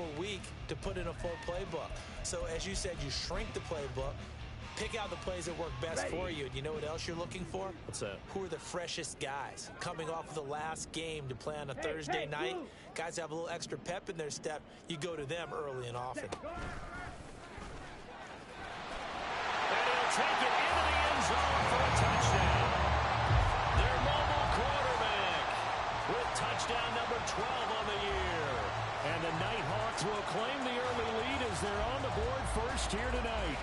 a week to put in a full playbook. So as you said, you shrink the playbook, pick out the plays that work best for you. And you know what else you're looking for? What's that? Who are the freshest guys coming off of the last game to play on a Thursday night? Guys have a little extra pep in their step. You go to them early and often. And he'll take it into the end zone for a touchdown. Their mobile quarterback with touchdown number 12 on the year. And the Nighthawks will claim the early lead as they're on the board first here tonight.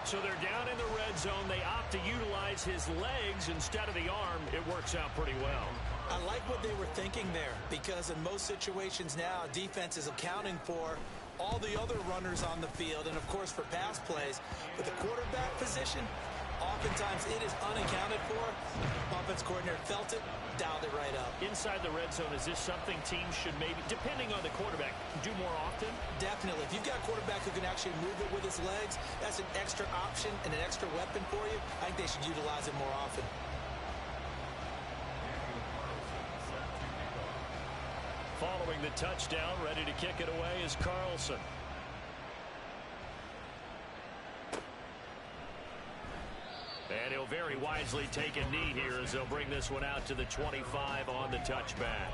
So they're down in the red zone. They opt to utilize his legs instead of the arm. It works out pretty well. I like what they were thinking there, because in most situations now, defense is accounting for all the other runners on the field and, of course, for pass plays. But the quarterback position, oftentimes it is unaccounted for. Offense coordinator felt it, dialed it right up. Inside the red zone, is this something teams should maybe, depending on the quarterback, do more often? Definitely. If you've got a quarterback who can actually move it with his legs, that's an extra option and an extra weapon for you. I think they should utilize it more often. Following the touchdown, ready to kick it away is Carlson. And he'll very wisely take a knee here as they'll bring this one out to the 25 on the touchback.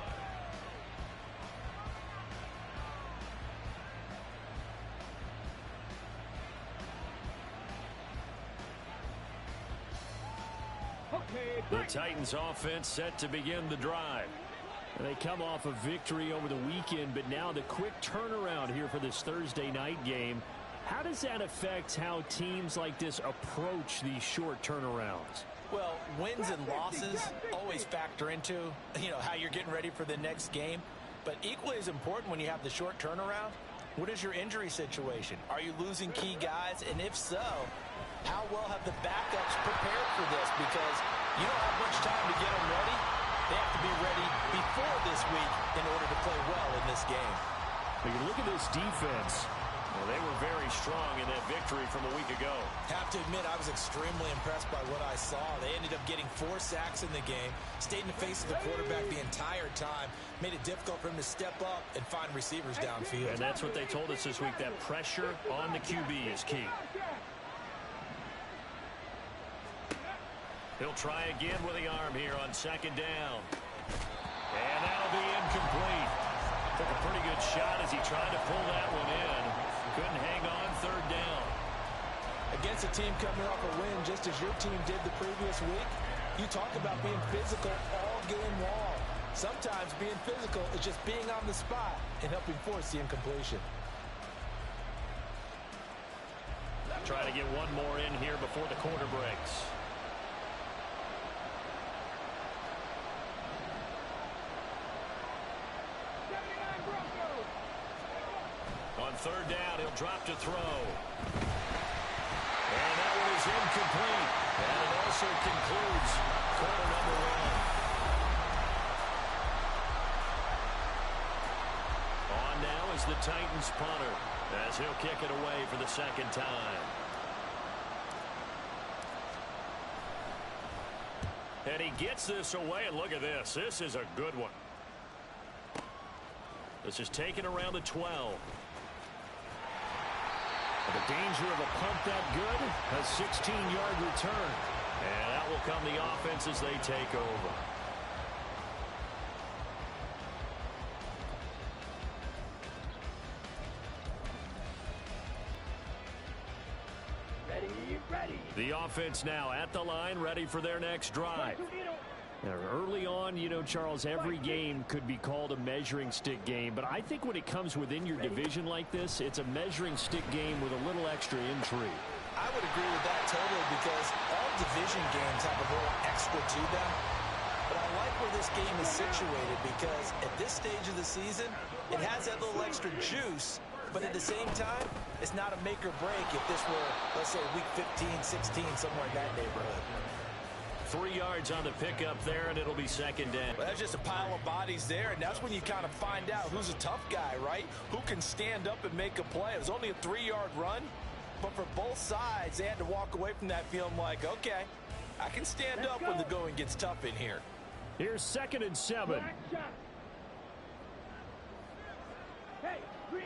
The Titans offense set to begin the drive. And they come off a victory over the weekend, but now the quick turnaround here for this Thursday night game. How does that affect how teams like this approach these short turnarounds? Well, wins and losses always factor into, how you're getting ready for the next game. But equally as important when you have the short turnaround, what is your injury situation? Are you losing key guys? And if so, how well have the backups prepared for this? Because you don't have much time to get them ready. They have to be ready before this week in order to play well in this game. When you look at this defense, well, they were very strong in that victory from a week ago. Have to admit, I was extremely impressed by what I saw. They ended up getting 4 sacks in the game, stayed in the face of the quarterback the entire time, made it difficult for him to step up and find receivers downfield. And that's what they told us this week, that pressure on the QB is key. He'll try again with the arm here on second down. And that'll be incomplete. Took a pretty good shot as he tried to pull that one in. Couldn't hang on third down. Against a team coming off a win just as your team did the previous week, you talk about being physical all game long. Sometimes being physical is just being on the spot and helping force the incompletion. Try to get one more in here before the quarter breaks. On third down, he'll drop to throw. And that one is incomplete. And it also concludes quarter number 1. On now is the Titans punter as he'll kick it away for the second time. And he gets this away, and look at this. This is a good one. This is taken around the 12. The danger of a pump that good, a 16-yard return. And that will come the offense as they take over. Ready. The offense now at the line, ready for their next drive. Now, early on, Charles, every game could be called a measuring stick game. But I think when it comes within your division like this, it's a measuring stick game with a little extra intrigue. I would agree with that totally, because all division games have a little extra to them. But I like where this game is situated, because at this stage of the season, it has that little extra juice. But at the same time, it's not a make or break if this were, let's say, week 15, 16, somewhere in that neighborhood. 3 yards on the pickup there, and it'll be second down. Well, that's just a pile of bodies there, and that's when you kind of find out who's a tough guy, right? Who can stand up and make a play. It was only a 3-yard run, but for both sides, they had to walk away from that feeling like, okay, I can stand up when the going gets tough in here. Here's 2nd and 7. Hey, 3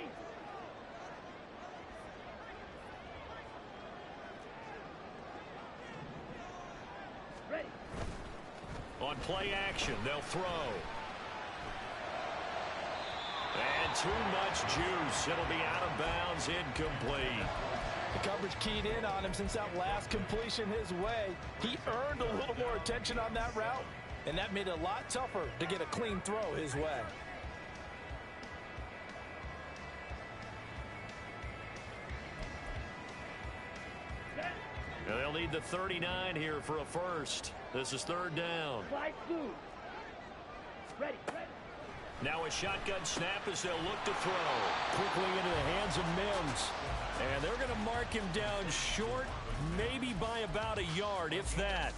on play action. They'll throw. And too much juice. It'll be out of bounds, incomplete. The coverage keyed in on him since that last completion his way. He earned a little more attention on that route, and that made it a lot tougher to get a clean throw his way. Now they'll need the 39 here for a first. This is third down. Ready. Now a shotgun snap as they'll look to throw. Quickly into the hands of Mims. And they're going to mark him down short, maybe by about a yard, if that.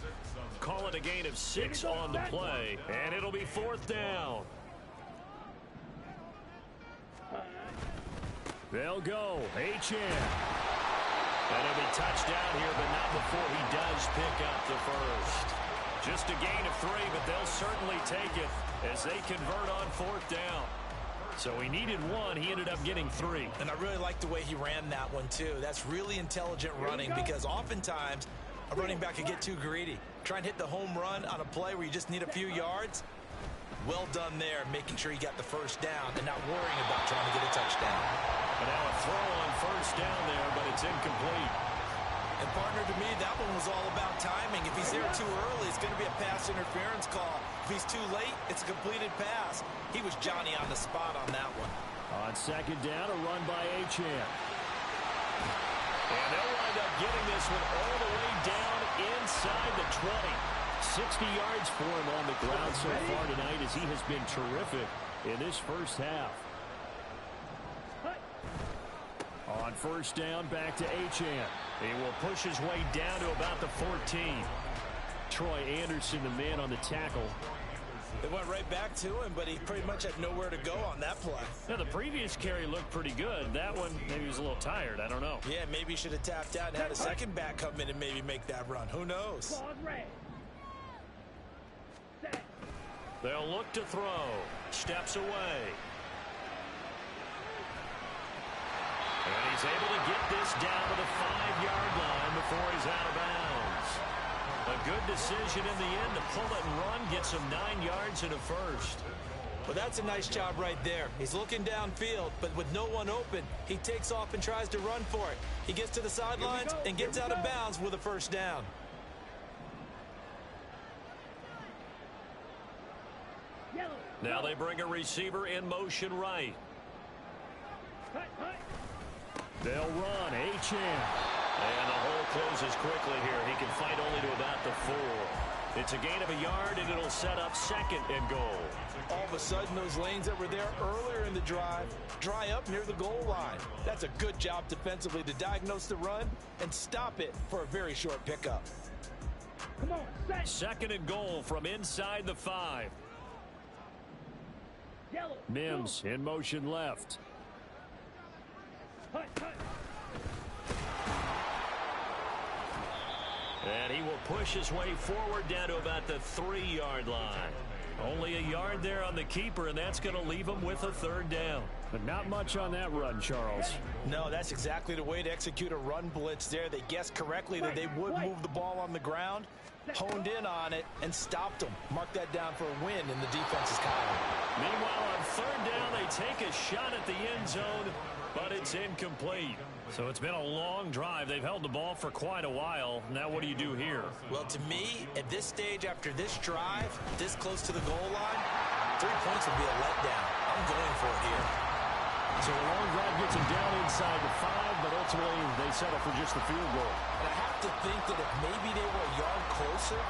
Call it a gain of 6 on the play, and it'll be fourth down. They'll go. H.M. And it'll be touchdown here, but not before he does pick up the first. Just a gain of 3, but they'll certainly take it as they convert on fourth down. So he needed 1. He ended up getting 3. And I really like the way he ran that one, too. That's really intelligent running because oftentimes a running back could get too greedy. Try and hit the home run on a play where you just need a few yards. Well done there, making sure he got the first down and not worrying about trying to get a touchdown. And now a throw on first down there, but it's incomplete. And partner, to me, that one was all about timing. If he's there too early, it's going to be a pass interference call. If he's too late, it's a completed pass. He was Johnny on the spot on that one. On second down, a run by Achane. And they'll wind up getting this one all the way down inside the 20. 60 yards for him on the ground so far tonight as he has been terrific in this first half. On first down, back to Achane. He will push his way down to about the 14. Troy Anderson, the man on the tackle. It went right back to him, but he pretty much had nowhere to go on that play. Now, the previous carry looked pretty good. That one, maybe he was a little tired. I don't know. Yeah, maybe he should have tapped out and had a second back come in and maybe make that run. Who knows? They'll look to throw. Steps away. And he's able to get this down to the 5-yard line before he's out of bounds. A good decision in the end to pull it and run, get some 9 yards and a first. Well, that's a nice job right there. He's looking downfield, but with no one open, he takes off and tries to run for it. He gets to the sidelines and gets out of bounds with a first down. Now they bring a receiver in motion right. They'll run. Achane. And the hole closes quickly here. He can fight only to about the 4. It's a gain of a yard, and it'll set up second and goal. All of a sudden, those lanes that were there earlier in the drive dry up near the goal line. That's a good job defensively to diagnose the run and stop it for a very short pickup. Come on, second and goal from inside the 5. Yellow. Mims in motion left. And he will push his way forward down to about the 3-yard line. Only a yard there on the keeper, and that's going to leave him with a third down. But not much on that run, Charles. No, that's exactly the way to execute a run blitz there. They guessed correctly that they would move the ball on the ground, honed in on it, and stopped them. Mark that down for a win in the defense's column. Meanwhile, on third down, they take a shot at the end zone, but it's incomplete. So it's been a long drive. They've held the ball for quite a while. Now what do you do here? Well, to me, at this stage, after this drive, this close to the goal line, 3 points would be a letdown. I'm going for it here. So a long drive gets him down inside the 5, but ultimately they settle for just the field goal. And I have to think that if maybe they were a yard closer,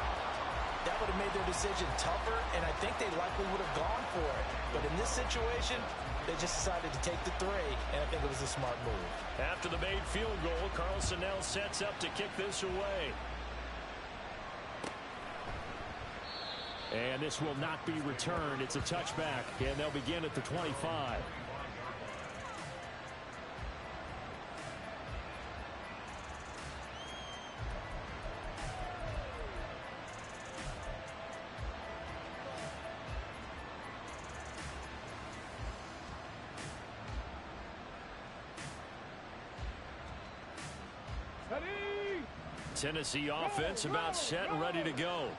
that would have made their decision tougher, and I think they likely would have gone for it. But in this situation, they just decided to take the 3, and I think it was a smart move. After the made field goal, Carlson now sets up to kick this away. And this will not be returned. It's a touchback, and they'll begin at the 25. Tennessee offense about set and ready to go.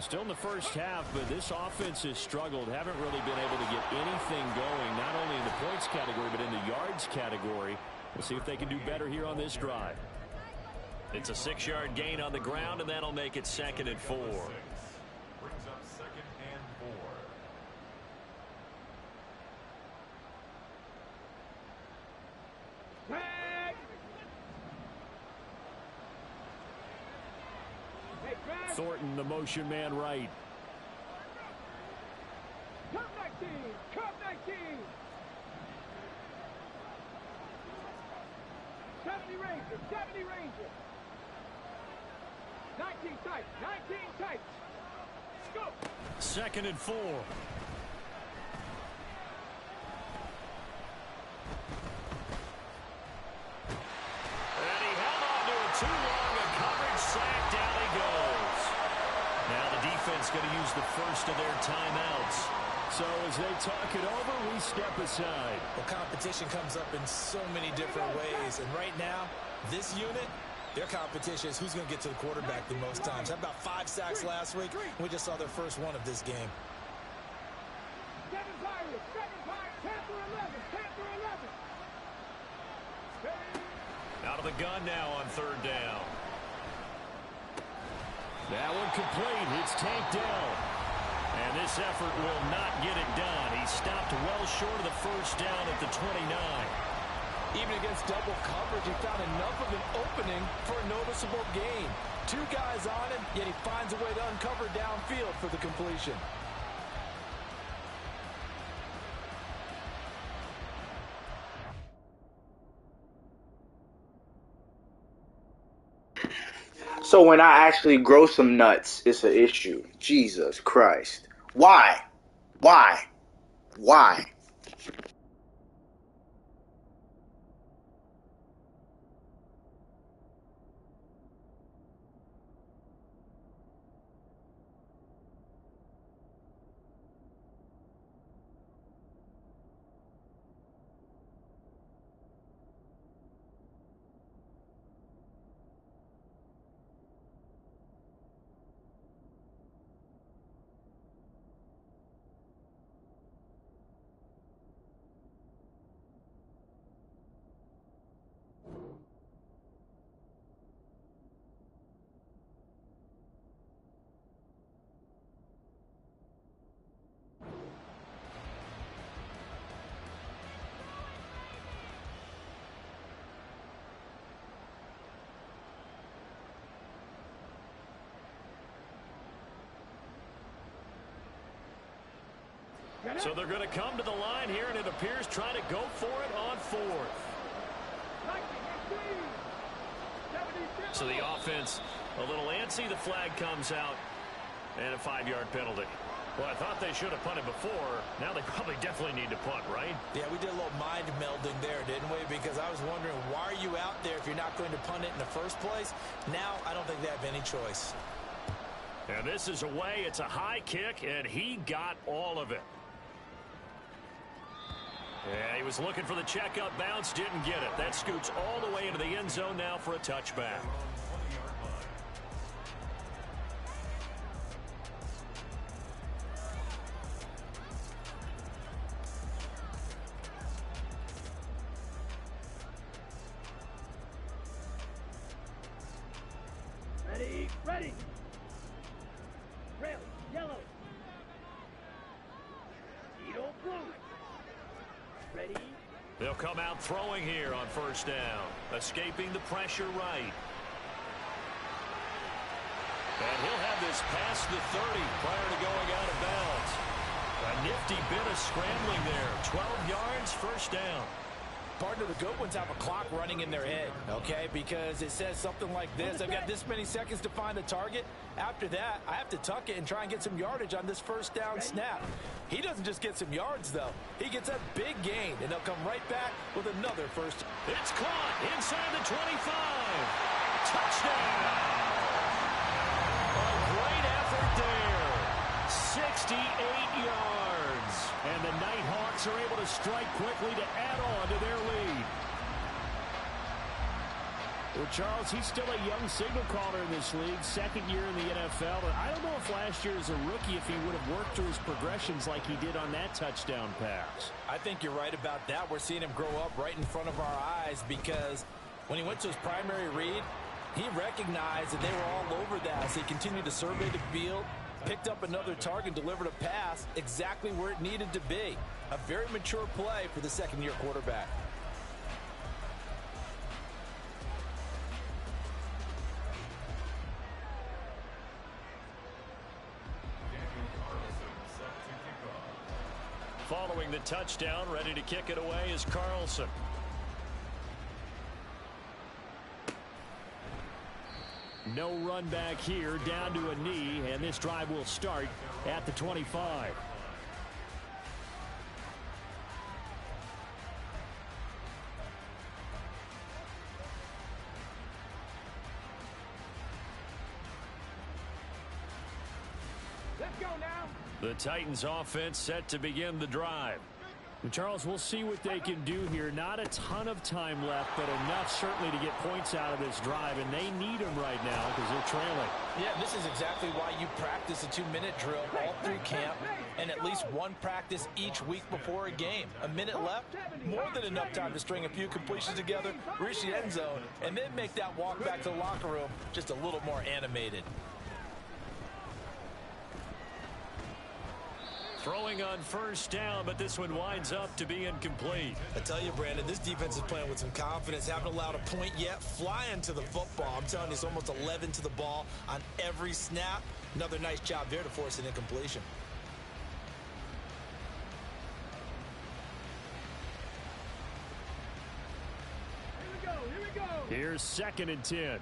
Still in the first half, but this offense has struggled. Haven't really been able to get anything going, not only in the points category, but in the yards category. We'll see if they can do better here on this drive. It's a 6-yard gain on the ground, and that'll make it 2nd and 4. Brings up 2nd and 4. Tag! Hey, drag! Thornton, the motion man right. Come 19! Come 19! 70 Ranger! 70 Ranger! 19 tight! 19 tight! Go! 2nd and 4. And he held on to it too long. A coverage sack. Down he goes. Now the defense going to use the first of their timeouts. So as they talk it over, we step aside. Well, competition comes up in so many different ways. And right now, this unit, their competition is who's going to get to the quarterback the most times. How about 5 sacks last week? We just saw their first one of this game. 7 Pirates! 7 Pirates! 10 for 11! 10 for 11! Out of the gun now on 3rd down. That one complete. It's tanked down. And this effort will not get it done. He stopped well short of the first down at the 29. Even against double coverage, he found enough of an opening for a noticeable gain. 2 guys on him, yet he finds a way to uncover downfield for the completion. So when I actually grow some nuts, it's an issue. Jesus Christ. Why? Why? Why? So they're going to come to the line here, and it appears trying to go for it on 4th. So the offense a little antsy. The flag comes out, and a 5-yard penalty. Well, I thought they should have punted before. Now they probably definitely need to punt, right? Yeah, we did a little mind melding there, didn't we? Because I was wondering, why are you out there if you're not going to punt it in the first place? Now I don't think they have any choice. And this is away. It's a high kick, and he got all of it. Yeah, he was looking for the checkup bounce, didn't get it. That scoots all the way into the end zone now for a touchback. Ready, ready. Rail, yellow. Edo blue. Ready. They'll come out throwing here on 1st down. Escaping the pressure right. And he'll have this past the 30 prior to going out of bounds. A nifty bit of scrambling there. 12 yards, 1st down. Partner, the good ones have a clock running in their head, okay? Because it says something like this. I've got this many seconds to find the target. After that, I have to tuck it and try and get some yardage on this 1st down snap. He doesn't just get some yards, though. He gets a big gain, and they'll come right back with another first. It's caught inside the 25. Touchdown. A great effort there. 68 yards. And the Nighthawks are able to strike quickly to add on to their lead. Well, Charles, he's still a young signal caller in this league, second year in the NFL. But I don't know if last year as a rookie, if he would have worked through his progressions like he did on that touchdown pass. I think you're right about that. We're seeing him grow up right in front of our eyes because when he went to his primary read, he recognized that they were all over that as he continued to survey the field, picked up another target, delivered a pass exactly where it needed to be. A very mature play for the second-year quarterback. Following the touchdown, ready to kick it away is Carlson. No run back here, down to a knee, and this drive will start at the 25. Let's go now. The Titans offense set to begin the drive. And Charles, we'll see what they can do here. Not a ton of time left, but enough certainly to get points out of this drive, and they need them right now because they're trailing. Yeah, this is exactly why you practice a 2-minute drill all through camp and at least one practice each week before a game. A minute left, more than enough time to string a few completions together, reach the end zone, and then make that walk back to the locker room just a little more animated. Throwing on first down, but this one winds up to be incomplete. I tell you, Brandon, this defense is playing with some confidence. Haven't allowed a point yet. Flying to the football. I'm telling you, it's almost 11 to the ball on every snap. Another nice job there to force an incompletion. Here we go. Here's 2nd and 10.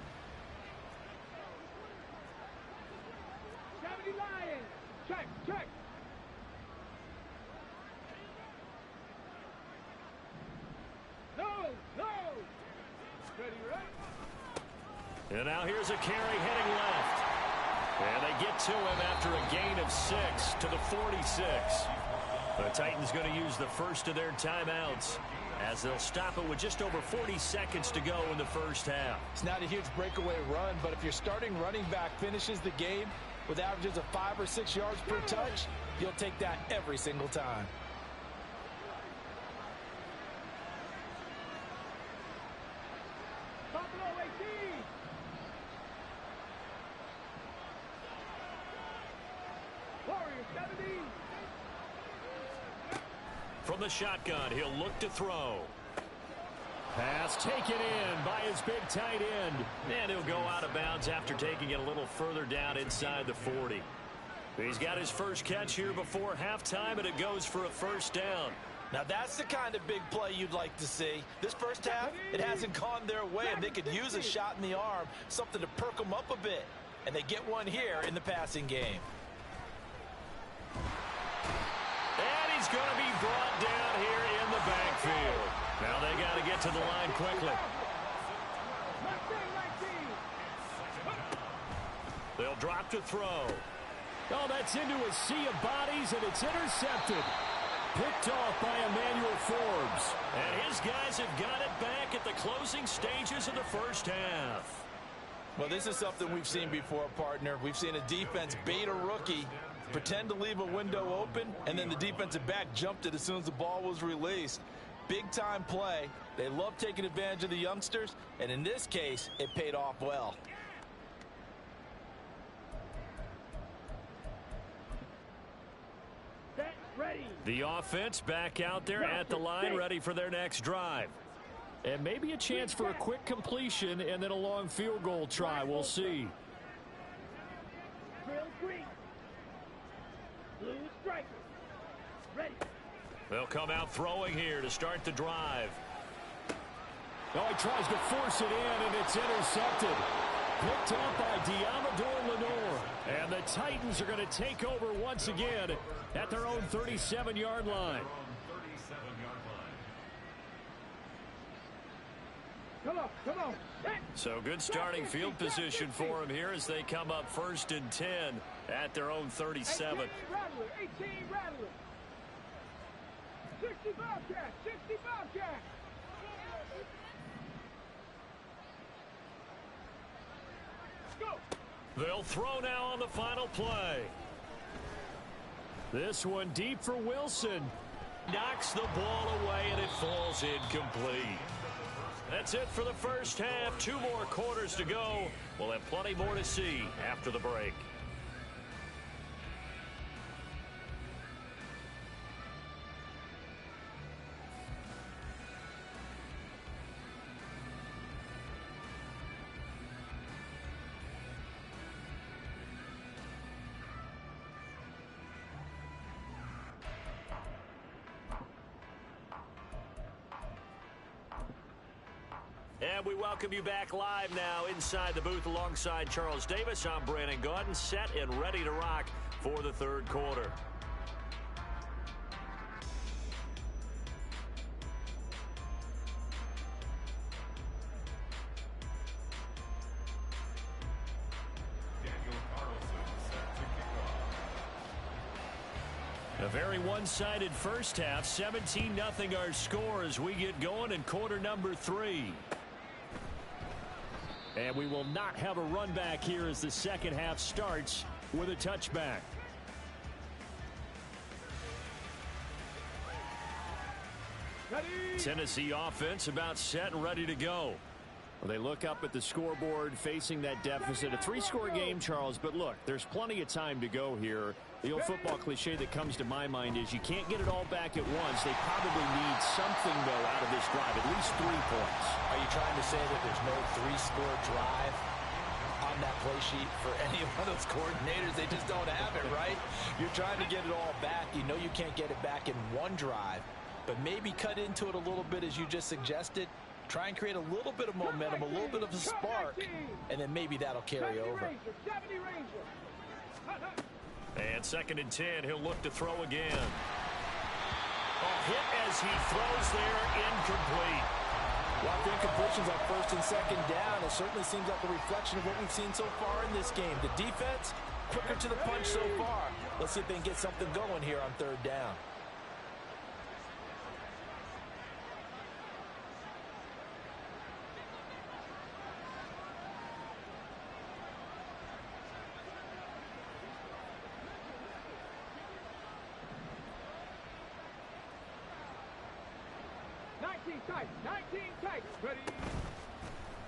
70 Lions. Check. No. Ready, right? And now here's a carry heading left. And they get to him after a gain of 6 to the 46. The Titans going to use the first of their timeouts as they'll stop it with just over 40 seconds to go in the first half. It's not a huge breakaway run, but if your starting running back finishes the game with averages of 5 or 6 yards per touch, you'll take that every single time. Buffalo 18. Warriors 17. From the shotgun, he'll look to throw. Pass taken in by his big tight end. And he'll go out of bounds after taking it a little further down inside the 40. He's got his first catch here before halftime, and it goes for a first down. Now that's the kind of big play you'd like to see. This first half, it hasn't gone their way, and they could use a shot in the arm, something to perk them up a bit. And they get one here in the passing game. And he's going to be brought down here in the backfield. Now they got to get to the line quickly. They'll drop to throw. Oh, that's into a sea of bodies, and it's intercepted. Picked off by Emmanuel Forbes. And his guys have got it back at the closing stages of the first half. Well, this is something we've seen before, partner. We've seen a defense bait a rookie, pretend to leave a window open, and then the defensive back jumped it as soon as the ball was released. Big-time play. They love taking advantage of the youngsters, and in this case, it paid off well. Ready. The offense back out there at the line, ready for their next drive. And maybe a chance for a quick completion and then a long field goal try. We'll see. Drill green. Blue striker. Ready. They'll come out throwing here to start the drive. Oh, he tries to force it in, and it's intercepted. Picked up by Diamador Lenore. And the Titans are going to take over once again at their own 37-yard line. Come on. So good starting field position for them here as they come up 1st and 10 at their own 37. 18 Rattler. 60 Bobcat. They'll throw now on the final play. This one deep for Wilson. Knocks the ball away, and it falls incomplete. That's it for the first half. 2 more quarters to go. We'll have plenty more to see after the break. And we welcome you back live now inside the booth alongside Charles Davis. I'm Brandon Gaudin, set and ready to rock for the third quarter. A very one-sided first half. 17-0 our score as we get going in quarter number 3. And we will not have a run back here as the second half starts with a touchback. Tennessee offense about set and ready to go. Well, they look up at the scoreboard facing that deficit. A 3-score game, Charles, but look, there's plenty of time to go here. The old football cliche that comes to my mind is you can't get it all back at once. They probably need something, though, out of this drive, at least 3 points. Are you trying to say that there's no 3-score drive on that play sheet for any one of those coordinators? They just don't have it, right? You're trying to get it all back. You know you can't get it back in one drive, but maybe cut into it a little bit as you just suggested. Try and create a little bit of momentum, a little bit of a spark, and then maybe that'll carry over. And 2nd and 10, he'll look to throw again. Hit as he throws there, incomplete. Well, the incompletions on 1st and 2nd down, it certainly seems like a reflection of what we've seen so far in this game. The defense, quicker to the punch so far. Let's see if they can get something going here on 3rd down.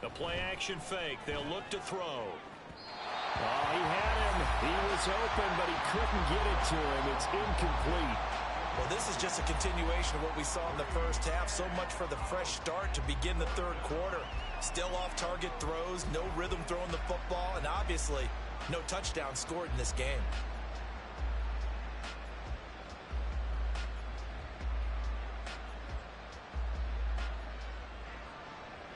The play action fake. They'll look to throw. Oh, he had him. He was open, but he couldn't get it to him. It's incomplete. Well, this is just a continuation of what we saw in the first half. So much for the fresh start to begin the 3rd quarter. Still off-target throws, no rhythm throwing the football, and obviously no touchdown scored in this game.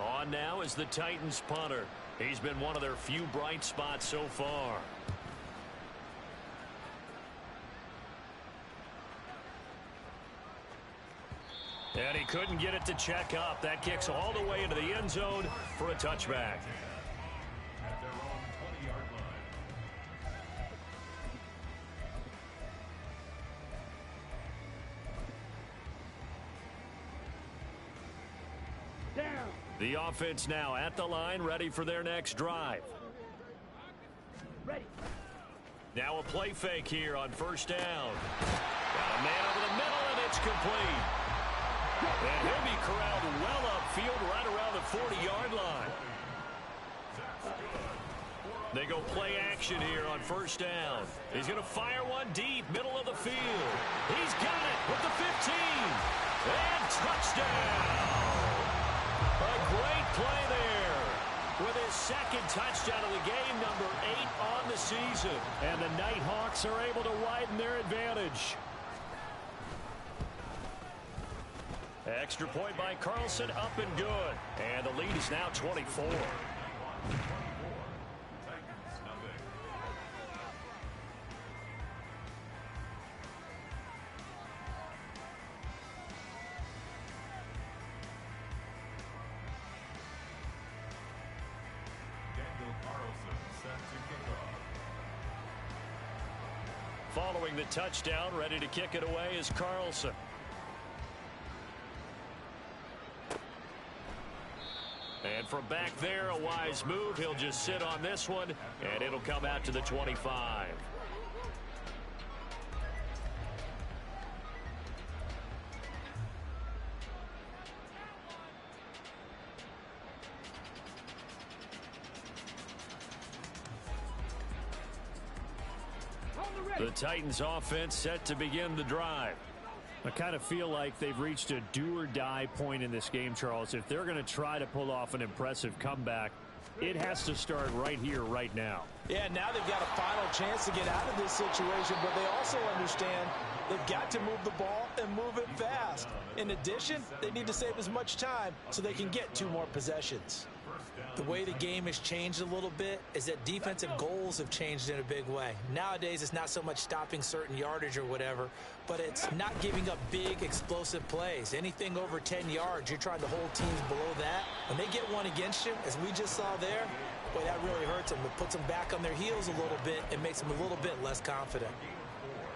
On now is the Titans punter. He's been one of their few bright spots so far. And he couldn't get it to check up. That kicks all the way into the end zone for a touchback. At their own 20-yard line. Down. The offense now at the line, ready for their next drive. Ready. Now a play fake here on 1st down. Got a man over the middle, and it's complete. And he'll be corralled well upfield right around the 40-yard line. They go play action here on 1st down. He's going to fire one deep, middle of the field. He's got it with the 15. And touchdown. A great play there. With his 2nd touchdown of the game, number 8 on the season. And the Nighthawks are able to widen their advantage. Extra point by Carlson, up and good. And the lead is now 24. Following the touchdown, ready to kick it away is Carlson. And from back there, a wise move. He'll just sit on this one, and it'll come out to the 25. The Titans offense set to begin the drive. I kind of feel like they've reached a do-or-die point in this game, Charles. If they're going to try to pull off an impressive comeback, it has to start right here, right now. Yeah, now they've got a final chance to get out of this situation, but they also understand they've got to move the ball and move it fast. In addition, they need to save as much time so they can get 2 more possessions. The way the game has changed a little bit is that defensive goals have changed in a big way. Nowadays, it's not so much stopping certain yardage or whatever, but it's not giving up big, explosive plays. Anything over 10 yards, you're trying to hold teams below that. When they get one against you, as we just saw there, boy, that really hurts them. It puts them back on their heels a little bit and makes them a little bit less confident.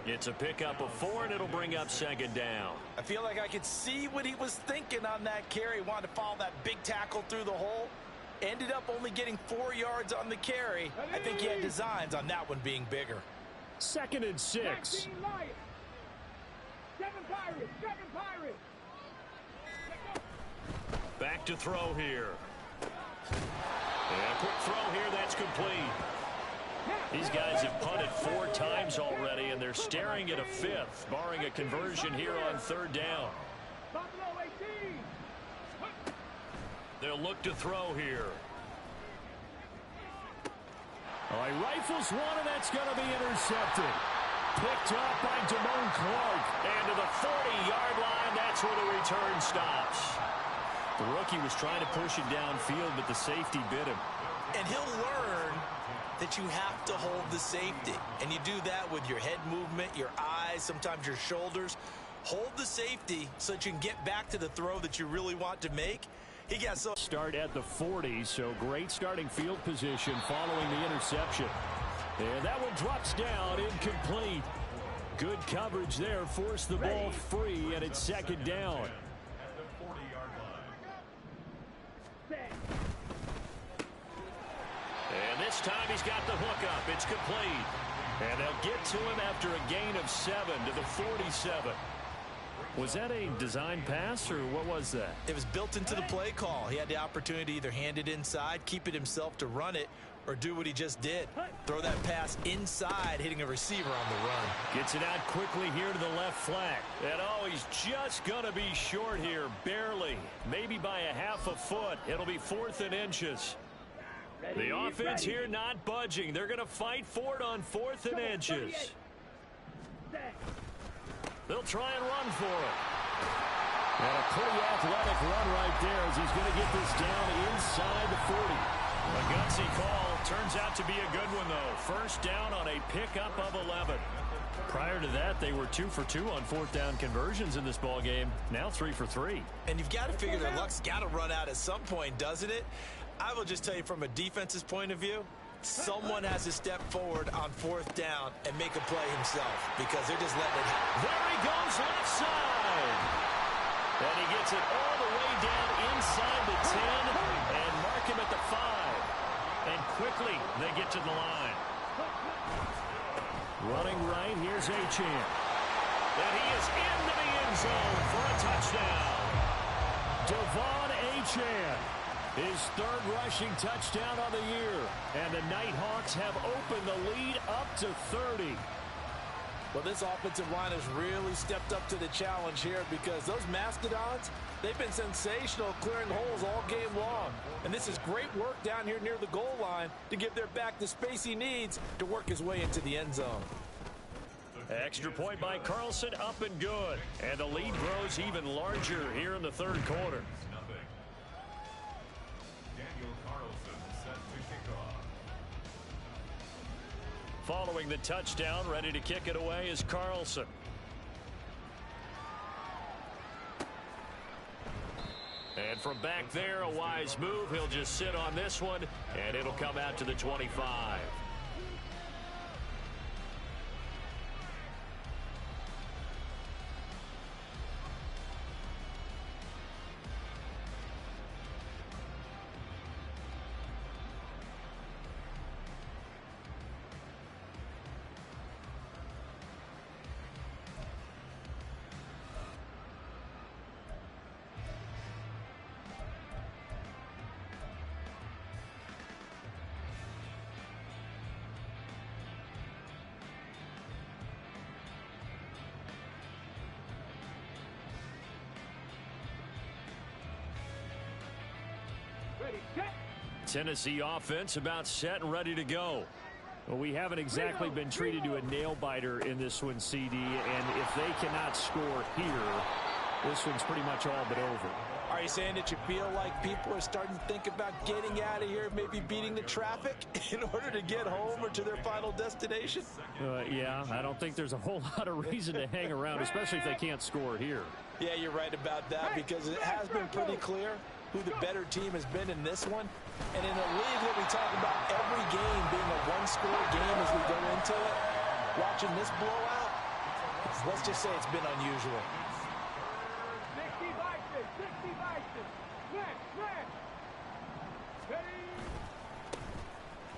It's a pickup of 4, and it'll bring up 2nd down. I feel like I could see what he was thinking on that carry. Wanted to follow that big tackle through the hole. Ended up only getting 4 yards on the carry. I think he had designs on that one being bigger. 2nd and 6. 7 Pirates, 7 Pirates. Back to throw here. And a quick throw here, that's complete. These guys have punted 4 times already, and they're staring at a 5th, barring a conversion here on 3rd down. Buffalo 18. They'll look to throw here. All right, rifles one, and that's going to be intercepted. Picked up by Damone Clark. And to the 40-yard line, that's where the return stops. The rookie was trying to push it downfield, but the safety bit him. And he'll learn that you have to hold the safety. And you do that with your head movement, your eyes, sometimes your shoulders. Hold the safety so that you can get back to the throw that you really want to make. He got so start at the 40, so great starting field position following the interception. And that one drops down, incomplete. Good coverage there, forced the ball free, and it's 2nd down. At the 40-yard line. And this time he's got the hook up. It's complete. And they'll get to him after a gain of 7 to the 47. Was that a design pass, or what was that? it was built into the play call. He had the opportunity to either hand it inside, keep it himself to run it, or do what he just did. Throw that pass inside, hitting a receiver on the run. Gets it out quickly here to the left flank. And oh, he's just going to be short here, barely. Maybe by a half a foot. It'll be 4th and inches. The offense here not budging. They're going to fight for it on 4th and inches. They'll try and run for it. And a pretty athletic run right there as he's going to get this down inside the 40. A gutsy call. Turns out to be a good one, though. 1st down on a pickup of 11. Prior to that, they were 2 for 2 on 4th down conversions in this ball game. Now 3 for 3. And you've got to figure their luck's got to run out at some point, doesn't it? I will just tell you from a defense's point of view, someone has to step forward on 4th down and make a play himself because they're just letting it happen. There he goes left side. And he gets it all the way down inside the 10 and mark him at the 5. And quickly they get to the line. Running right, here's Achane. And he is into the end zone for a touchdown. Devon Achane. His 3rd rushing touchdown on the year. And the Nighthawks have opened the lead up to 30. Well, this offensive line has really stepped up to the challenge here because those Mastodons, they've been sensational clearing holes all game long. And this is great work down here near the goal line to give their back the space he needs to work his way into the end zone. Extra point by Carlson, up and good. And the lead grows even larger here in the 3rd quarter. Following the touchdown, ready to kick it away is Carlson. And from back there, a wise move. He'll just sit on this one, and it'll come out to the 25. Ready, set. Tennessee offense about set and ready to go. Well, we haven't exactly been treated to a nail-biter in this one, CD, and if they cannot score here, this one's pretty much all but over. Are you saying that you feel like people are starting to think about getting out of here, maybe beating the traffic in order to get home or to their final destination? Yeah, I don't think there's a whole lot of reason to hang around, especially if they can't score here. Yeah, you're right about that, because it has been pretty clear who the better team has been in this one. And in a league that we talk about every game being a one-score game as we go into it, watching this blowout, let's just say it's been unusual. 60 vices, 60 vices. Net. Ready.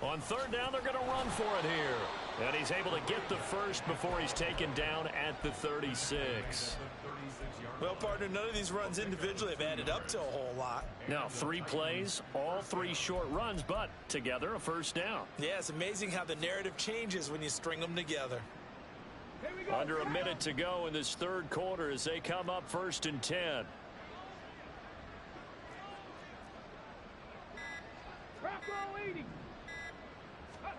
On third down, they're going to run for it here. And he's able to get the first before he's taken down at the 36. Well, partner, none of these runs individually have added up to a whole lot. Now, 3 plays, all 3 short runs, but together a first down. Yeah, it's amazing how the narrative changes when you string them together. Here we go. Under a minute to go in this third quarter as they come up 1st and 10. Rock roll 80.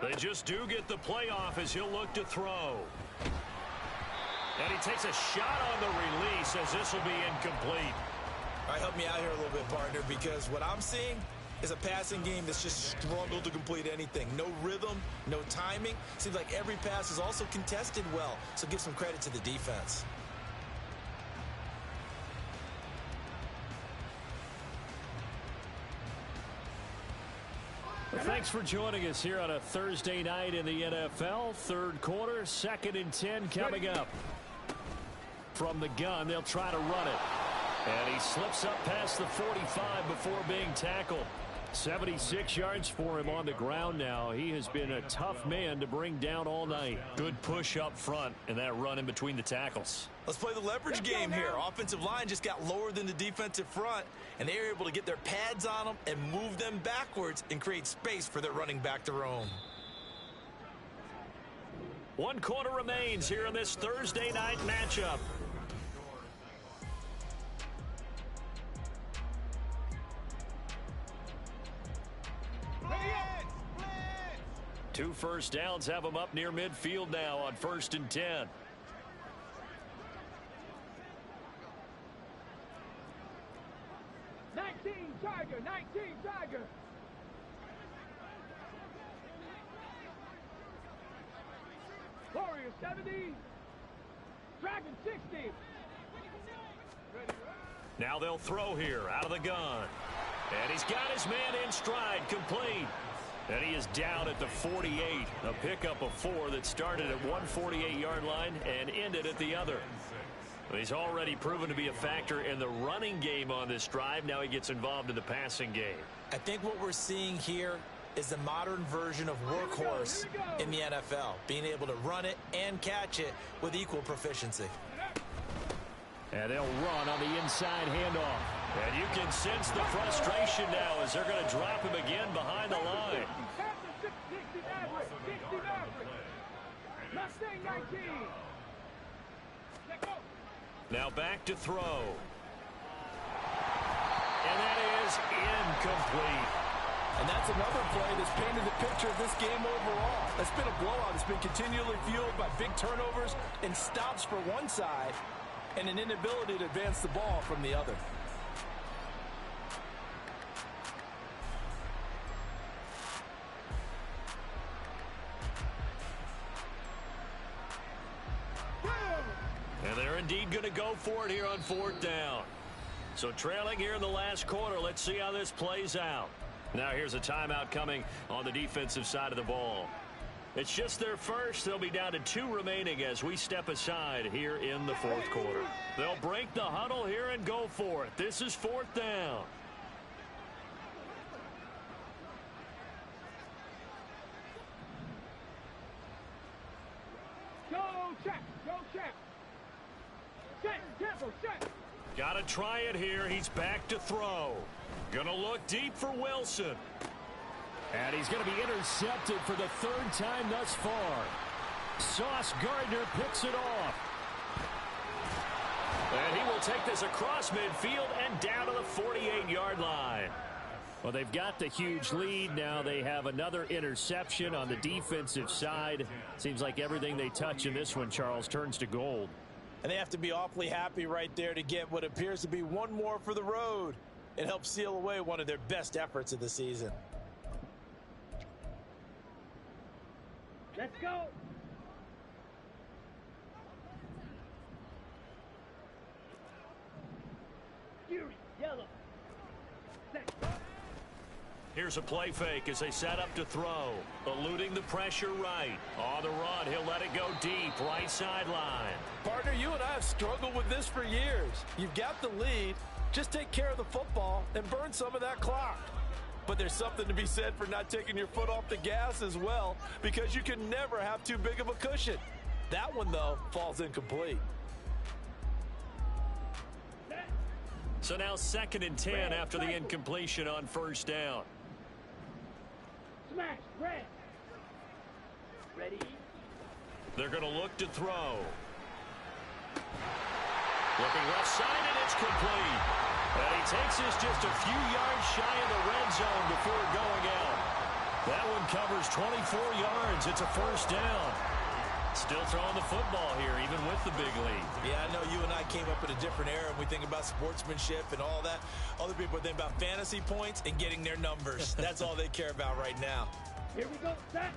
They just do get the playoff as he'll look to throw. And he takes a shot on the release as this will be incomplete. All right, help me out here a little bit, partner, because what I'm seeing is a passing game that's just struggled to complete anything. No rhythm, no timing. Seems like every pass is also contested well, so give some credit to the defense. Well, thanks for joining us here on a Thursday night in the NFL. Third quarter, 2nd and 10 coming up. From the gun, they'll try to run it. And he slips up past the 45 before being tackled. 76 yards for him on the ground now. He has been a tough man to bring down all night. Good push up front and that run in between the tackles. Let's play the leverage game here. Offensive line just got lower than the defensive front, and they were able to get their pads on them and move them backwards and create space for their running back to roam. 1 quarter remains here in this Thursday night matchup. Two first downs have them up near midfield now on 1st and 10. Tiger, 19 Tiger. Warrior 70. Dragon 60. Now they'll throw here out of the gun. And he's got his man in stride, complete. And he is down at the 48. A pickup of 4 that started at one 48-yard line and ended at the other. He's already proven to be a factor in the running game on this drive. Now he gets involved in the passing game. I think what we're seeing here is the modern version of workhorse in the NFL, being able to run it and catch it with equal proficiency. And they'll run on the inside handoff. And you can sense the frustration now as they're going to drop him again behind the line. Mustang 19. Now back to throw. And that is incomplete. And that's another play that's painted the picture of this game overall. It's been a blowout. It's been continually fueled by big turnovers and stops for one side and an inability to advance the ball from the other. And they're indeed going to go for it here on 4th down. So trailing here in the last quarter. Let's see how this plays out. Now here's a timeout coming on the defensive side of the ball. It's just their first. They'll be down to 2 remaining as we step aside here in the 4th quarter. They'll break the huddle here and go for it. This is 4th down. Go check. Go check. Check. Tempo. Check. Got to try it here. He's back to throw. Going to look deep for Wilson. And he's going to be intercepted for the 3rd time thus far. Sauce Gardner picks it off. And he will take this across midfield and down to the 48-yard line. Well, they've got the huge lead. Now they have another interception on the defensive side. Seems like everything they touch in this one, Charles, turns to gold. And they have to be awfully happy right there to get what appears to be one more for the road. It helps seal away one of their best efforts of the season. Let's go. Fury, yellow. Set. Here's a play fake as they set up to throw. Eluding the pressure right. On the run, he'll let it go deep, right sideline. Partner, you and I have struggled with this for years. You've got the lead. Just take care of the football and burn some of that clock. But there's something to be said for not taking your foot off the gas as well, because you can never have too big of a cushion. That one, though, falls incomplete. So now 2nd and 10 after the incompletion on 1st down. Smash, red. Ready? They're going to look to throw. Looking left side, and it's complete. And he takes this just a few yards shy of the red zone before going out. That one covers 24 yards. It's a 1st down. Still throwing the football here, even with the big lead. Yeah, I know you and I came up in a different era, and we think about sportsmanship and all that. Other people think about fantasy points and getting their numbers. That's all they care about right now. Here we go, set.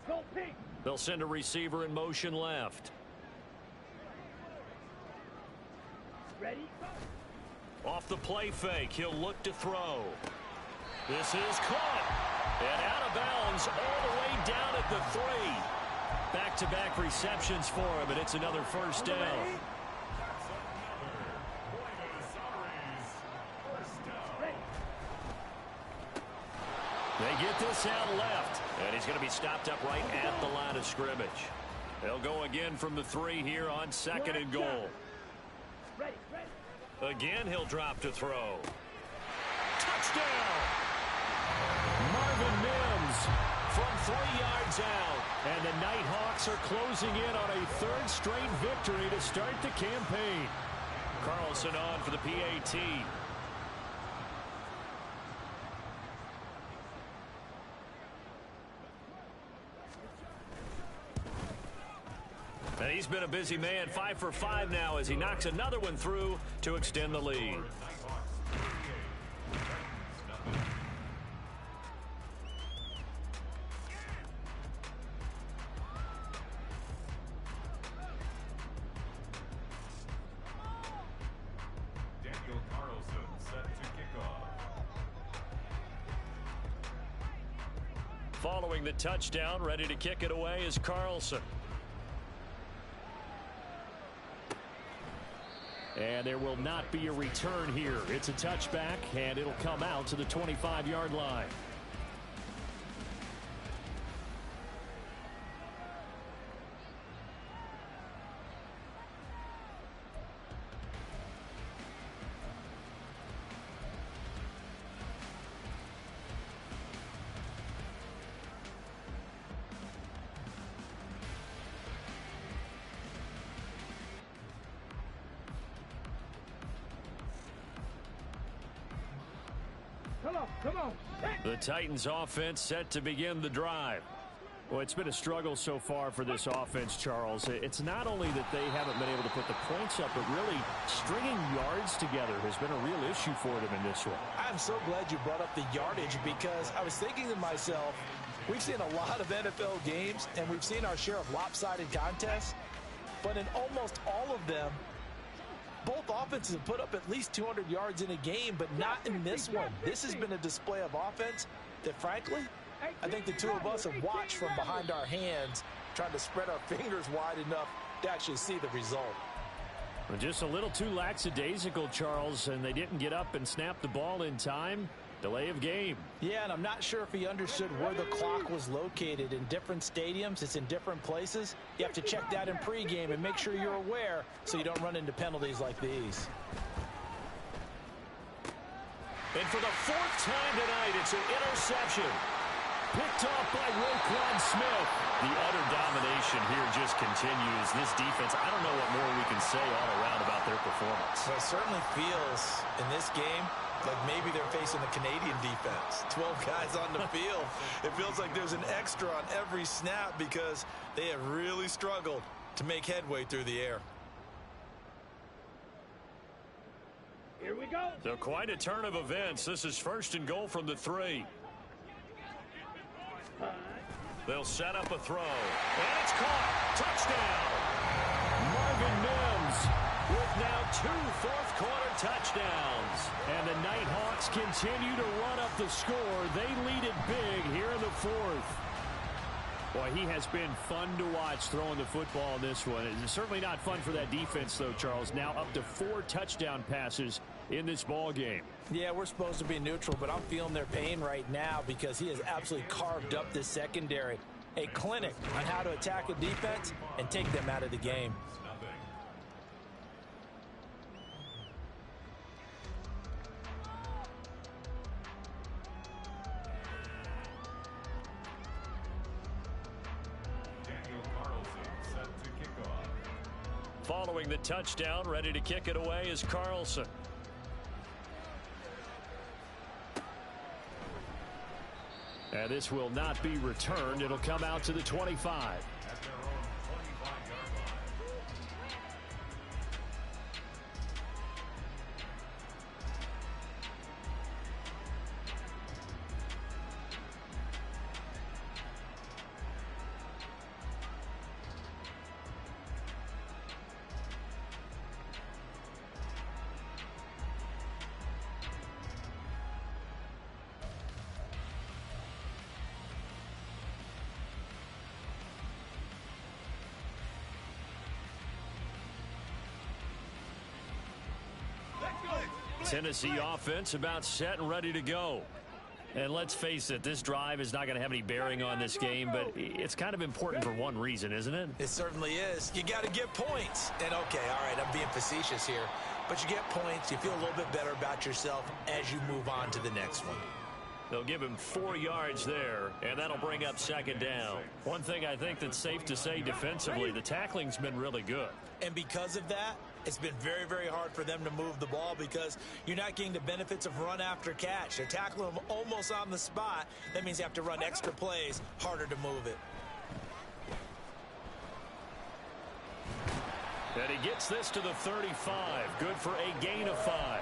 Go pink. They'll send a receiver in motion left. Ready? Off the play fake, he'll look to throw. This is caught. And out of bounds all the way down at the 3. Back-to-back receptions for him, and it's another 1st down. They get this out left, and he's going to be stopped up right at the line of scrimmage. They'll go again from the 3 here on 2nd and goal. Again, he'll drop to throw. Touchdown! Marvin Mims From 3 yards out. and the Nighthawks are closing in on a 3rd straight victory to start the campaign. Carlson on for the PAT. And he's been a busy man, 5 for 5 now as he knocks another one through to extend the lead. Following the touchdown, ready to kick it away is Carlson. And there will not be a return here. It's a touchback, and it'll come out to the 25-yard line. Come on. The Titans offense set to begin the drive. Well, it's been a struggle so far for this offense, Charles. It's not only that they haven't been able to put the points up, but really stringing yards together has been a real issue for them in this one. I'm so glad you brought up the yardage, because I was thinking to myself, we've seen a lot of NFL games, and we've seen our share of lopsided contests, but in almost all of them, both offenses have put up at least 200 yards in a game, but not in this one. This has been a display of offense that, frankly, I think the two of us have watched from behind our hands, trying to spread our fingers wide enough to actually see the result. Just a little too lackadaisical, Charles, and they didn't get up and snap the ball in time. Delay of game. Yeah, and I'm not sure if he understood where the clock was located. In different stadiums, it's in different places. You have to check that in pregame and make sure you're aware so you don't run into penalties like these. And for the 4th time tonight, it's an interception. Picked off by Roquan Smith. The utter domination here just continues. This defense, I don't know what more we can say all around about their performance. Well, it certainly feels in this game like maybe they're facing the Canadian defense. 12 guys on the field. It feels like there's an extra on every snap because they have really struggled to make headway through the air. Here we go. So quite a turn of events. This is 1st and goal from the 3. They'll set up a throw. And it's caught. Touchdown. Marvin Mims with now 2 fourth-quarter touchdowns. And the Nighthawks continue to run up the score. They lead it big here in the 4th. Boy, he has been fun to watch throwing the football in this one. It's certainly not fun for that defense, though, Charles. Now up to 4 touchdown passes in this ball game. Yeah, we're supposed to be neutral, but I'm feeling their pain right now because he has absolutely carved up this secondary. A clinic on how to attack a defense and take them out of the game. Following the touchdown, ready to kick it away is Carlson. And this will not be returned. It'll come out to the 25. Tennessee offense about set and ready to go. And let's face it, this drive is not going to have any bearing on this game, but it's kind of important for one reason, isn't it? It certainly is. You got to get points. And, okay, all right, I'm being facetious here. But you get points, you feel a little bit better about yourself as you move on to the next one. They'll give him 4 yards there, and that'll bring up 2nd down. One thing I think that's safe to say defensively, the tackling's been really good. And because of that, it's been very, very hard for them to move the ball because you're not getting the benefits of run after catch. They're tackling them almost on the spot. That means you have to run extra plays, harder to move it. And he gets this to the 35. Good for a gain of 5.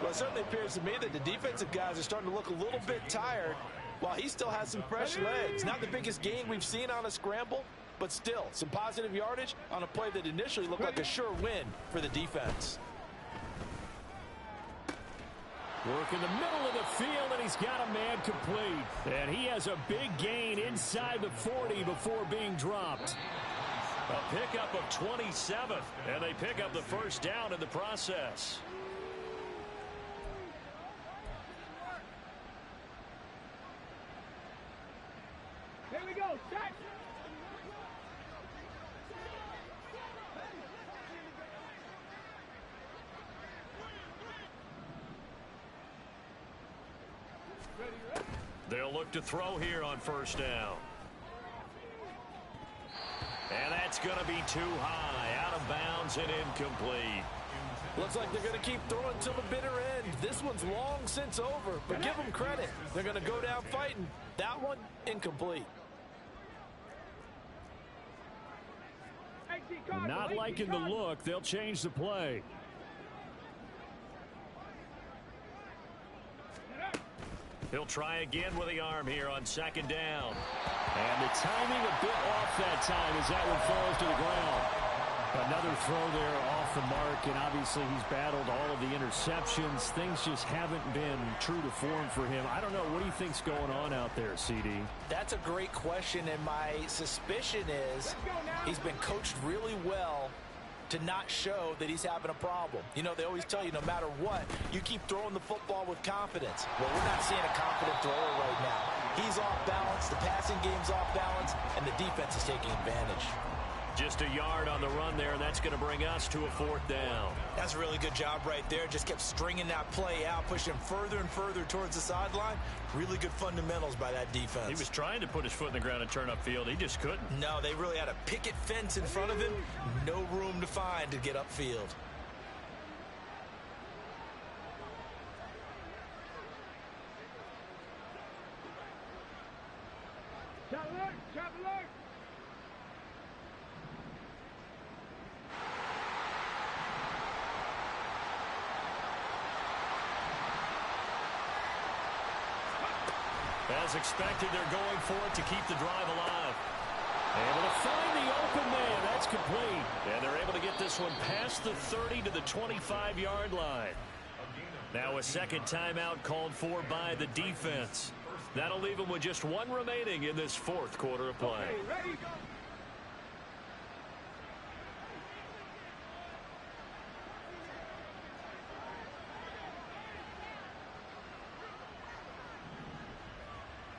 Well, it certainly appears to me that the defensive guys are starting to look a little bit tired while he still has some fresh legs. Not the biggest gain we've seen on a scramble, but still some positive yardage on a play that initially looked like a sure win for the defense. Work in the middle of the field, and he's got a man complete. And he has a big gain inside the 40 before being dropped. A pickup of 27, and they pick up the 1st down in the process. Here we go. Set. They'll look to throw here on 1st down. And that's going to be too high, out of bounds and incomplete. Looks like they're going to keep throwing till the bitter end. This one's long since over, but give them credit. They're going to go down fighting. That one, incomplete. Not liking the look. They'll change the play. He'll try again with the arm here on 2nd down. And the timing a bit off that time as that one falls to the ground. Another throw there off the mark, and obviously he's battled all of the interceptions. Things just haven't been true to form for him. I don't know. What do you think's going on out there, CD? That's a great question, and my suspicion is he's been coached really well to not show that he's having a problem. You know, they always tell you no matter what, you keep throwing the football with confidence. Well, we're not seeing a confident thrower right now. He's off balance, the passing game's off balance, and the defense is taking advantage. Just a yard on the run there, and that's going to bring us to a 4th down. That's a really good job right there. Just kept stringing that play out, pushing further and further towards the sideline. Really good fundamentals by that defense. He was trying to put his foot in the ground and turn upfield. He just couldn't. No, they really had a picket fence in front of him. No room to find to get upfield. alert! Trap alert! As expected, they're going for it to keep the drive alive. Able to find the open man. That's complete. And they're able to get this one past the 30 to the 25-yard line. Now a second timeout called for by the defense. That'll leave them with just one remaining in this fourth quarter of play. Okay, ready, go.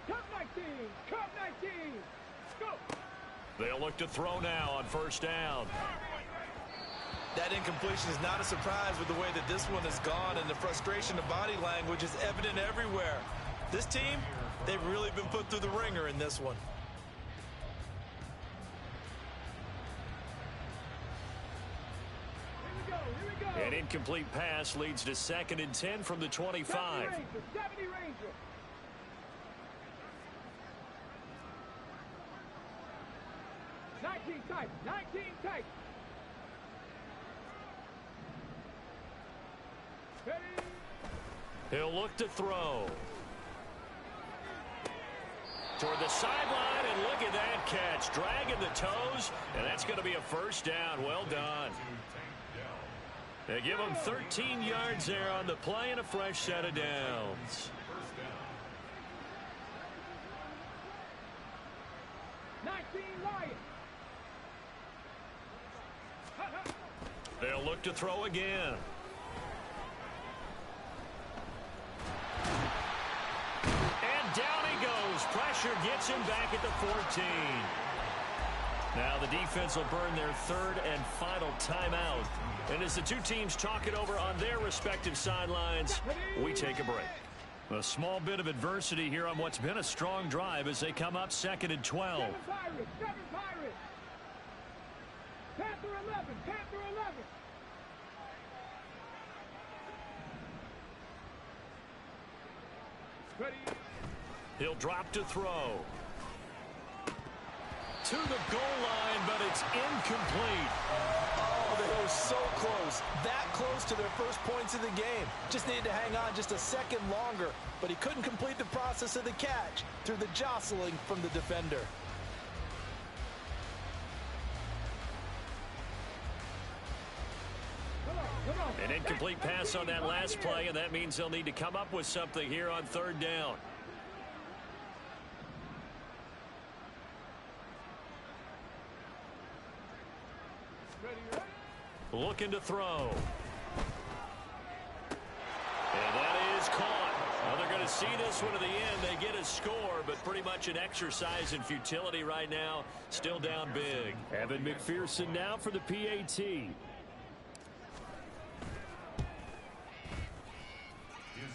Cup 19! Cup 19! Go! They'll look to throw now on first down. That incompletion is not a surprise with the way that this one has gone, and the frustration of body language is evident everywhere. This team, they've really been put through the ringer in this one. Here we go! An incomplete pass leads to 2nd and 10 from the 25. 70 Ranger! 19 tight! 19 tight! Ready? He'll look to throw. Toward the sideline, and look at that catch. Dragging the toes, and that's going to be a first down. Well done. They give him 13 yards there on the play and a fresh set of downs. 19 Lions! They'll look to throw again. And down he goes. Pressure gets him back at the 14. Now the defense will burn their third and final timeout. And as the two teams talk it over on their respective sidelines, we take a break. A small bit of adversity here on what's been a strong drive as they come up 2nd and 12. 7 Pirates! 7 Pirates! Panther 11! Panther 11! Ready? He'll drop to throw. To the goal line, but it's incomplete. Oh, they were so close. That close to their first points of the game. Just needed to hang on just a second longer, but he couldn't complete the process of the catch through the jostling from the defender. An incomplete pass on that last play, and that means they'll need to come up with something here on 3rd down. Looking to throw. And that is caught. Well, they're going to see this one to the end. They get a score, but pretty much an exercise in futility right now. Still down big. Evan McPherson now for the PAT.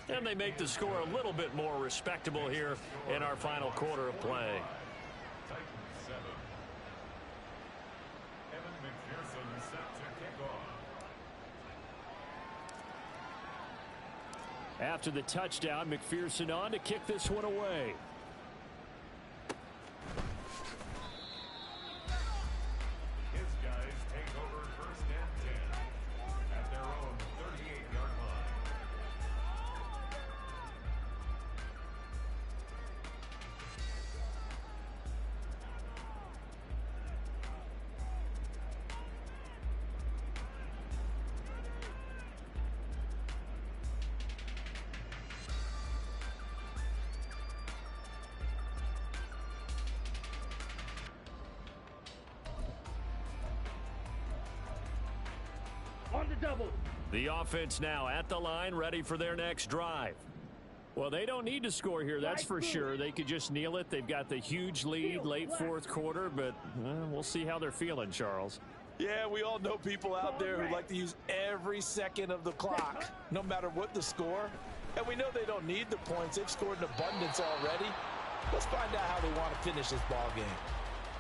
And they make the score a little bit more respectable here in our final quarter of play. After the touchdown, McPherson on to kick this one away. His guys take over 1st and 10 at their own 38-yard line. On the double! The offense now at the line, ready for their next drive. Well, they don't need to score here, that's for sure. They could just kneel it. They've got the huge lead late 4th quarter, but we'll see how they're feeling, Charles. Yeah, we all know people out there who like to use every second of the clock, no matter what the score. And we know they don't need the points. They've scored in abundance already. Let's find out how they want to finish this ball game.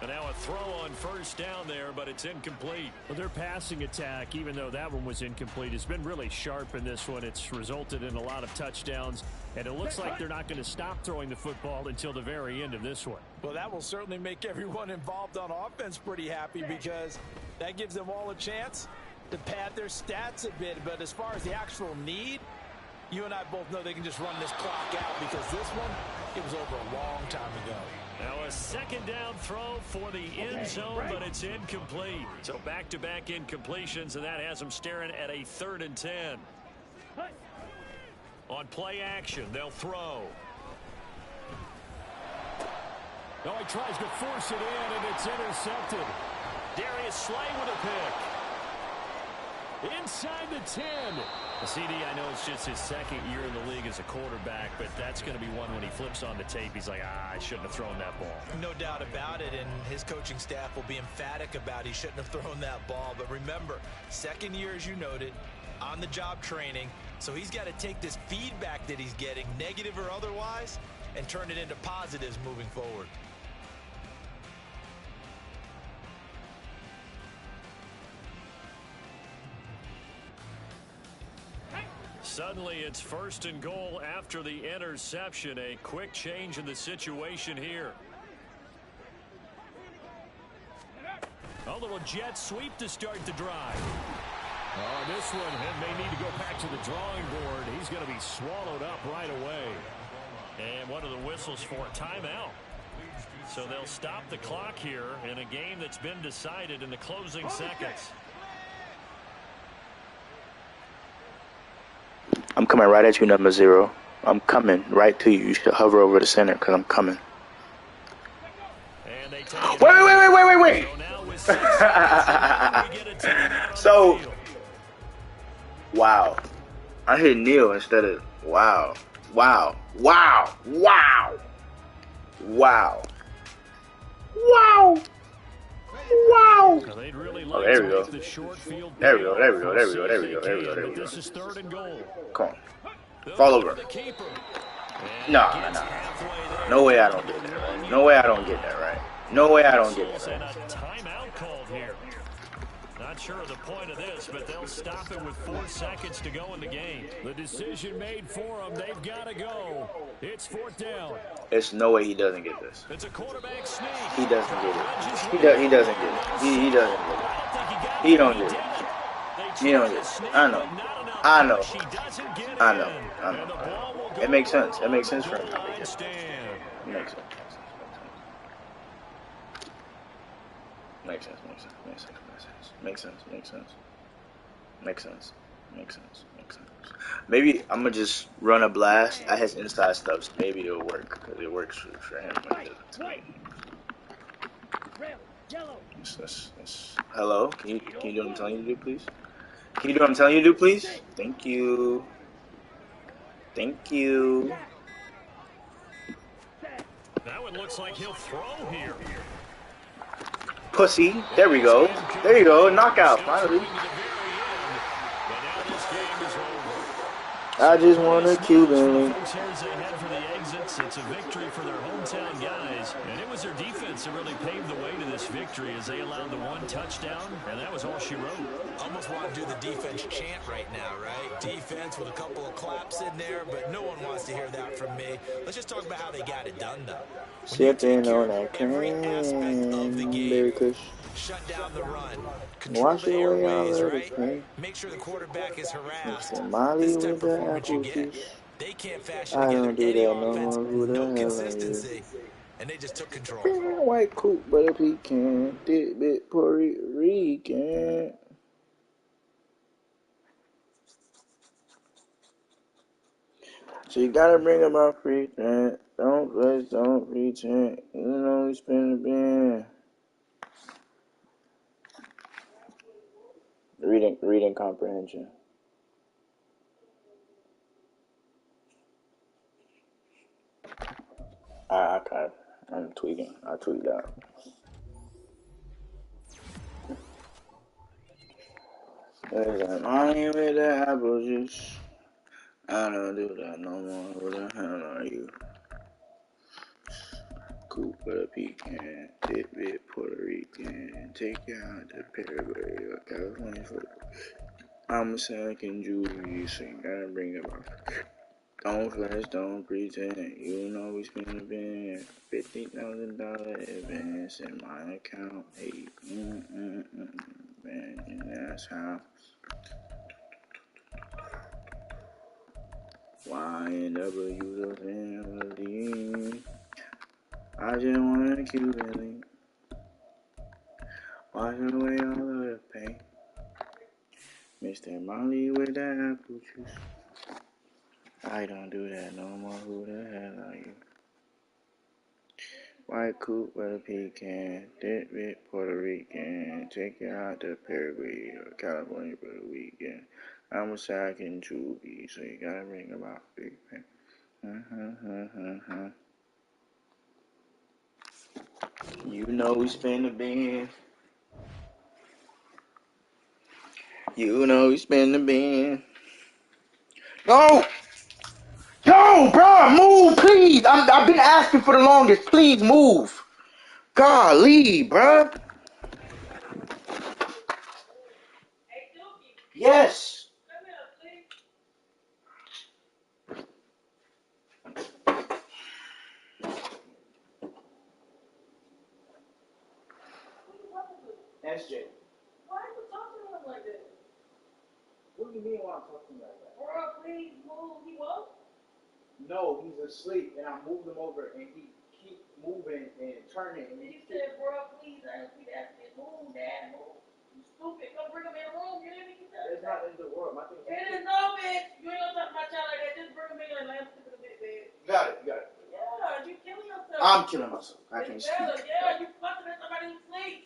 And now a throw on first down there, but it's incomplete. Well, their passing attack, even though that one was incomplete, has been really sharp in this one. It's resulted in a lot of touchdowns, and it looks like they're not going to stop throwing the football until the very end of this one. Well, that will certainly make everyone involved on offense pretty happy because that gives them all a chance to pad their stats a bit. But as far as the actual need, you and I both know they can just run this clock out because this one, it was over a long time ago. Now a second down throw for the end zone, but it's incomplete. So back-to-back incompletions, and that has them staring at a 3rd and 10. On play action, they'll throw. No, he tries to force it in, and it's intercepted. Darius Slay with a pick. Inside the 10. CD, I know it's just his second year in the league as a quarterback, but that's going to be one when he flips on the tape. He's like, I shouldn't have thrown that ball. No doubt about it, and his coaching staff will be emphatic about he shouldn't have thrown that ball. But remember, second year, as you noted, on-the-job training, so he's got to take this feedback that he's getting, negative or otherwise, and turn it into positives moving forward. Suddenly, it's 1st and goal after the interception. A quick change in the situation here. A little jet sweep to start the drive. Oh, this one may need to go back to the drawing board. He's going to be swallowed up right away. And one of the whistles for a timeout. So they'll stop the clock here in a game that's been decided in the closing seconds. I'm coming right at you, number 0. I'm coming right to you. You should hover over the center because I'm coming. And they take Wait. So now with 6 seconds, we get a timeout on So, the field. wow. I hit Neil instead of wow. Wow. Now they'd really Oh, like there to we go. make the short field There we go. play There we go. off. There we go. We'll There we see go. if There they we go. can, There we but go. This is 3rd and goal. Come on. They'll Fall go over. to the keeper. And No. gets halfway there. No way I don't get that right. No way I don't get that right. No way I don't get that And right. a timeout called here. Not sure of the point of this, but they'll stop it with 4 seconds to go in the game. The decision made for them. They've got to go. It's 4th down. There's no way he doesn't get this. It's a quarterback sneak. He doesn't get it. He doesn't get it. He doesn't get it. He don't get it. He don't get it. I know. It makes sense. It makes sense for him. It makes sense. Makes sense. Maybe I'm gonna just run a blast at his inside stuff. Maybe it'll work because it works for him. Hello? Can you do what I'm telling you to do, please? Can you do what I'm telling you to do, please? Thank you. That one looks like he'll throw here. Pussy. There we go. There you go. Knockout. Finally. But now this game is over. I just want a Cuban. Folks, here as they head for the exits, it's a victory for their hometown guys. And it was their defense that really paved the way to this victory as they allowed the 1 touchdown, and that was all she wrote. Almost want to do the defense chant right now, right? Defense with a couple of claps in there, but no one wants to hear that from me. Let's just talk about how they got it done, though. Sipping on that Every aspect of the game. Kush. Shut down the run. Control Wash the away all airways, of the right? pain. Make sure the quarterback is harassed. Mr. Molly This with type of the performance you apple get. juice. They can't fashion I together don't do any that no offense, more. Who the no hell are you? consistency, and they just took control. White coupe, but a pecan. Dick bit Puerto Rican. So you gotta bring about free rent. Don't pretend. You know we spend the bin. Reading comprehension. I'm tweaking. I tweaked out. There's that money with the apple juice. I don't do that no more. Who the hell are you? coop with a pecan, dip it Puerto Rican, take it out to Paraguay or California for I'm a second jewelry, so you gotta bring it up. Don't flash, don't pretend, you know we spend a bit, $50,000 advance in my account, hey, man, and that's how. YNW the family. I just want a Cuban link. Wash away all of the pain. Mr. Molly with that apple juice. I don't do that no more. Who the hell are you? White coupe with a pecan. Dip it Puerto Rican. Take it out to Paraguay or California for the weekend. I'm a second juvie, so you gotta bring about big pen. You know we spin the bin. You know we spin the bin. Go! Yo, bro, move, please. I've been asking for the longest. Please move. Golly, bro. Yes. SJ. Why are you talking to him like that? What do you mean why I'm talking like that? Bro, please move. He woke? No, he's asleep, and I moved him over, and he keep moving and turning. And You said, bro, please. I don't keep asking you. Move, Dad. Move. You stupid. Come bring him in the room. You didn't even get it's not in the world. My thing is It is no, bitch. You ain't gonna talk to my child like that. Just bring him in and let him sleep in the bed, babe. got it. Yeah, you killing yourself. I'm killing myself. I can't It's speak. better. Yeah, you fucking at somebody who sleeps.